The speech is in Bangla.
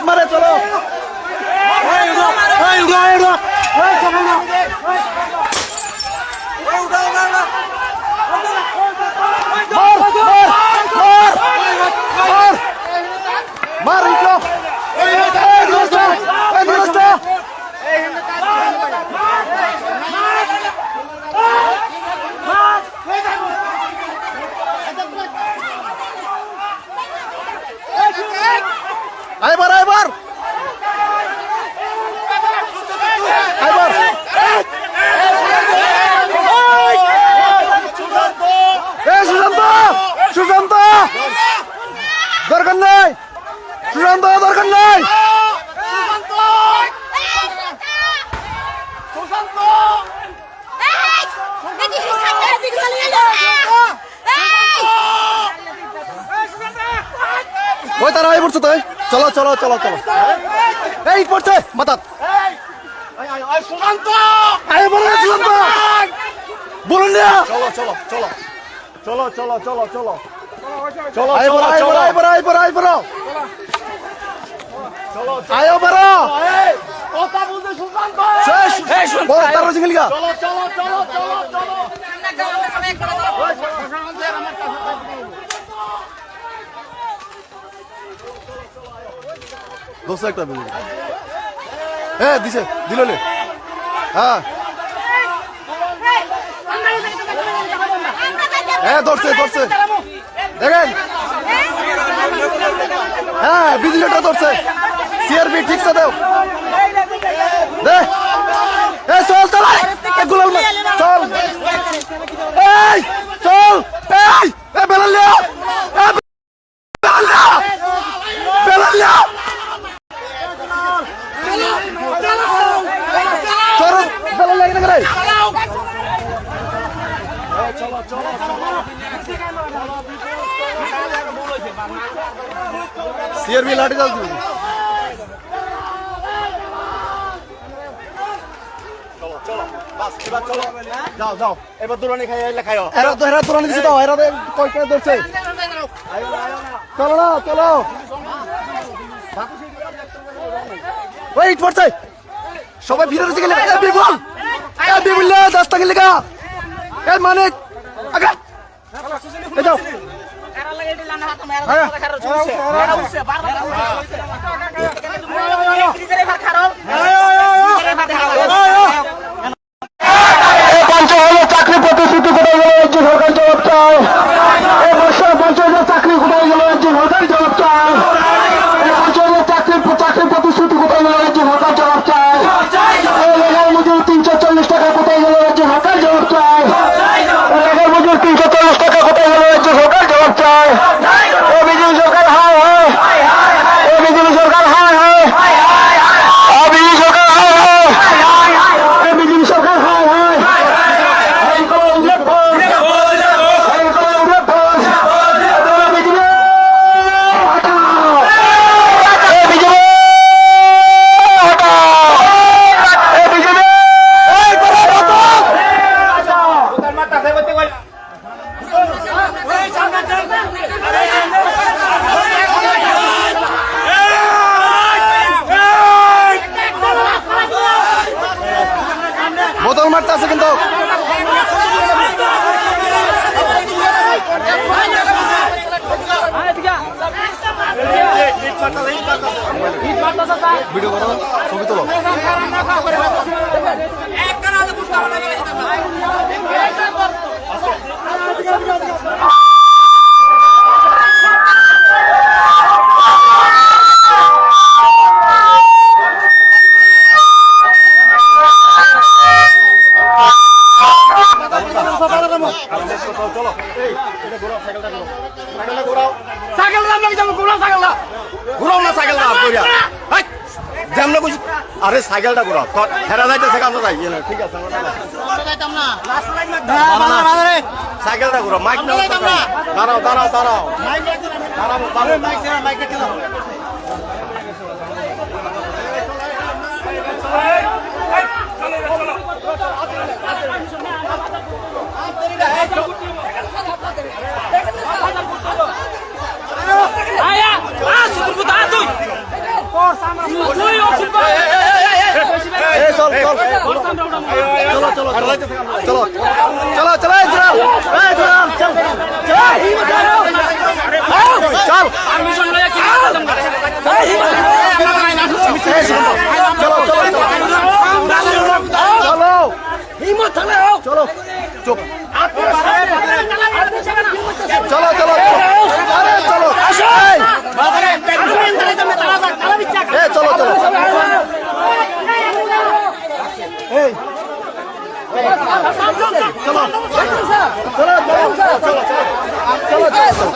মারে চলো মার ইকো আইবার আইবার আইবার সুশান্ত সুশান্ত দরকার নাই সুশান্ত দরকার নাই ওই তারা আই পড়ছে তাই চলো চলো চলো চলো এই পড়ছে মাথা সুশান্ত আই বলো সুশান্ত বলুন না চলো চলো চলো চলো চলো চলো চলো চলো আই বড় আই বড় আই বড় আই বড় আই বড় চলো আয়ো বড় কথা বলতে সুশান্ত শেষ এই শুন বড় তার সিঙ্গেল গা চলো চলো চলো চলো চলো দোস্ত একটা বলি হ্যাঁ দিছে দিল নে হ্যাঁ হ্যাঁ ধরছে ধরছে দেখেন হ্যাঁ বিজলিটা ধরছে সিআরবি ঠিকছে দেও দে এ চল চল গুলাল চল এই চল এই এ বেলাল লিয়া এ বেলাল লিয়া বেলাল লিয়া চল বেলাল লাগি না করে চলো চলো সিআরবি লাঠি চাল দিবি চলো চলো বাস এবার চলো যাও যাও এবার দৌড়ানি খাই আইলে খাইও এরা তো এরা দৌড়ানি দিছে দাও এরা কই করে ধরছে চলো না চলো ওয়েট পড়ছে সবাই ভিড়ে রয়েছে গেলে এ বিবল দস্তা গেলে গা এ মানে আগে এই যাও এরা লাগে দিলা না হাত মেরা খারো চুছে এরা উছে বারবার ক্রিজেরে ভার খারো এই পঞ্চহাজার চাকরি প্রতিশ্রুতি কোথায় গেল রাজ্য সরকার জবাব চায় এই বর্ষে 50,000 চাকরি কোথায় গেল রাজ্য সরকার জবাব চায় এই 50,000 চাকরি প্রতিশ্রুতি কোথায় গেল রাজ্য সরকার জবাব চায় এই লেখার মজুরি 340 টাকা কোথায় গেল রাজ্য সরকার জবাব চায় লেখার মজুরি 340 টাকা কোথায় গেল রাজ্য সরকার জবাব চায় এই বিজেপি সরকার হায় হায় এই বিজেপি সরকার হায় হায় এই বিজেপি সরকার হায় হায় এই বিজেপি সরকার হায় হায় এই কংগ্রেস ভোট এই কংগ্রেস ভোট বিজেপি হটাও এই বিজেপি হটাও এই বিজেপি এই বড় হটাও উদার মাথা থেকে বলতে বল এই সামনে চল বোতল মারতে আছে কিন্তু ভিডিও করো ছবি তোলো আরে সাইকেলটা ঘুরাও হেরা যাইতেছে আমরা যাই ঠিক আছে সাইকেলটা ঘুরাও মাইক দাঁড়াও দাঁড়াও দাঁড়াও চলো চলো চলো এই দুলাল, চল চল চলো চলো চলো চলো